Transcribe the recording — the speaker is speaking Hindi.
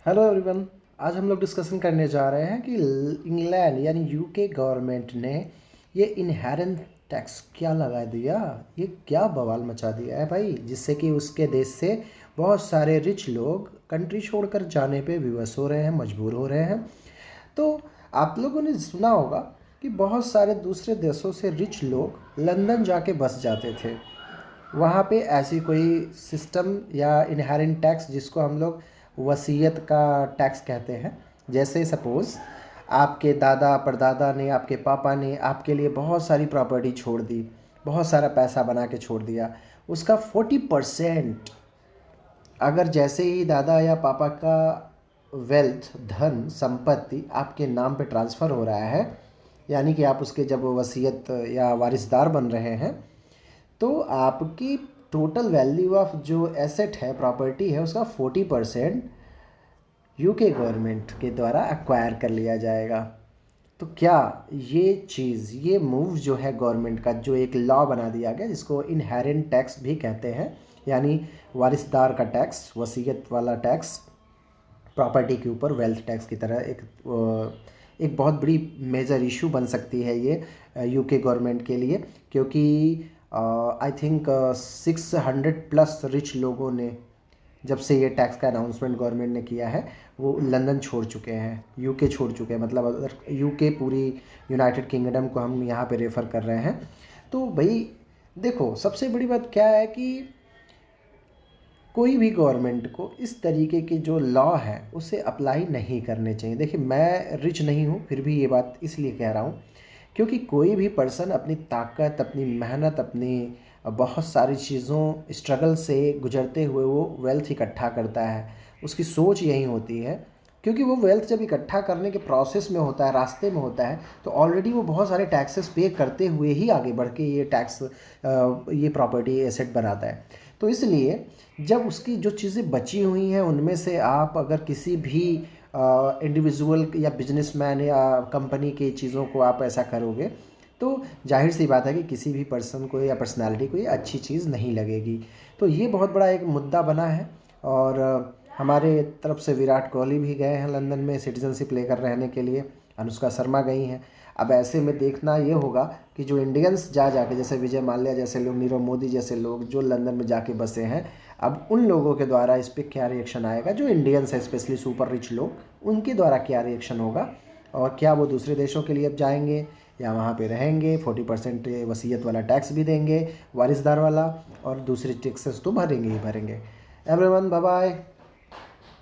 Hello everyone. आज हम लोग डिस्कशन करने जा रहे हैं कि इंग्लैंड यानी यूके गवर्नमेंट ने ये इनहेरेंट टैक्स क्या लगा दिया। ये क्या बवाल मचा दिया है भाई, जिससे कि उसके देश से बहुत सारे रिच लोग कंट्री छोड़कर जाने पे विवश हो रहे हैं, मजबूर हो रहे हैं। तो आप लोगों ने सुना होगा कि बहुत सारे दूसरे देशों से रिच लोग लंदन जाके बस जाते थे। वहाँ पे ऐसी कोई सिस्टम या इनहेरेंट टैक्स, जिसको हम लोग वसीयत का टैक्स कहते हैं, जैसे सपोज़ आपके दादा परदादा ने, आपके पापा ने आपके लिए बहुत सारी प्रॉपर्टी छोड़ दी, बहुत सारा पैसा बना के छोड़ दिया। उसका 40% अगर जैसे ही दादा या पापा का वेल्थ, धन संपत्ति आपके नाम पे ट्रांसफ़र हो रहा है, यानी कि आप उसके जब वसीयत या वारिसदार बन रहे हैं, तो आपकी टोटल वैल्यू ऑफ जो एसेट है, प्रॉपर्टी है, उसका 40% यूके गवर्नमेंट के द्वारा एक्वायर कर लिया जाएगा। तो क्या ये चीज़, ये मूव जो है गवर्नमेंट का, जो एक लॉ बना दिया गया जिसको इनहेरेंट टैक्स भी कहते हैं, यानी वारिसदार का टैक्स, वसीयत वाला टैक्स, प्रॉपर्टी के ऊपर वेल्थ टैक्स की तरह एक बहुत बड़ी मेजर इशू बन सकती है ये यूके गवर्नमेंट के लिए। क्योंकि आई थिंक 600+ रिच लोगों ने, जब से ये टैक्स का अनाउंसमेंट गवर्नमेंट ने किया है, वो लंदन छोड़ चुके हैं, यूके छोड़ चुके हैं। मतलब अगर यूके पूरी यूनाइटेड किंगडम को हम यहाँ पे रेफ़र कर रहे हैं। तो भाई देखो, सबसे बड़ी बात क्या है कि कोई भी गवर्नमेंट को इस तरीके के जो लॉ है उसे अप्लाई नहीं करने चाहिए। देखिए, मैं रिच नहीं हूँ, फिर भी ये बात इसलिए कह रहा हूँ क्योंकि कोई भी पर्सन अपनी ताकत, अपनी मेहनत, अपनी बहुत सारी चीज़ों, स्ट्रगल से गुजरते हुए वो वेल्थ इकट्ठा करता है। उसकी सोच यही होती है, क्योंकि वो वेल्थ जब इकट्ठा करने के प्रोसेस में होता है, रास्ते में होता है, तो ऑलरेडी वो बहुत सारे टैक्सेस पे करते हुए ही आगे बढ़ के ये प्रॉपर्टी एसेट बनाता है। तो इसलिए जब उसकी जो चीज़ें बची हुई हैं उनमें से आप अगर किसी भी इंडिविजुअल या बिजनेसमैन या कंपनी की चीज़ों को आप ऐसा करोगे, तो जाहिर सी बात है कि किसी भी पर्सन को या पर्सनालिटी को ये अच्छी चीज़ नहीं लगेगी। तो ये बहुत बड़ा एक मुद्दा बना है। और हमारे तरफ से विराट कोहली भी गए हैं लंदन में सिटीजनशिप लेकर रहने के लिए, अनुष्का शर्मा गई हैं। अब ऐसे में देखना ये होगा कि जो इंडियंस जाके, जैसे विजय माल्या जैसे लोग, नीरव मोदी जैसे लोग जो लंदन में जाके बसे हैं, अब उन लोगों के द्वारा इस पर क्या रिएक्शन आएगा। जो इंडियंस है, स्पेशली सुपर रिच लोग, उनके द्वारा क्या रिएक्शन होगा, और क्या वो दूसरे देशों के लिए अब जाएंगे या वहाँ पे रहेंगे, 40% वसीयत वाला टैक्स भी देंगे, वारिसदार वाला, और दूसरे टैक्सेस तो भरेंगे ही भरेंगे। Everyone, bye bye.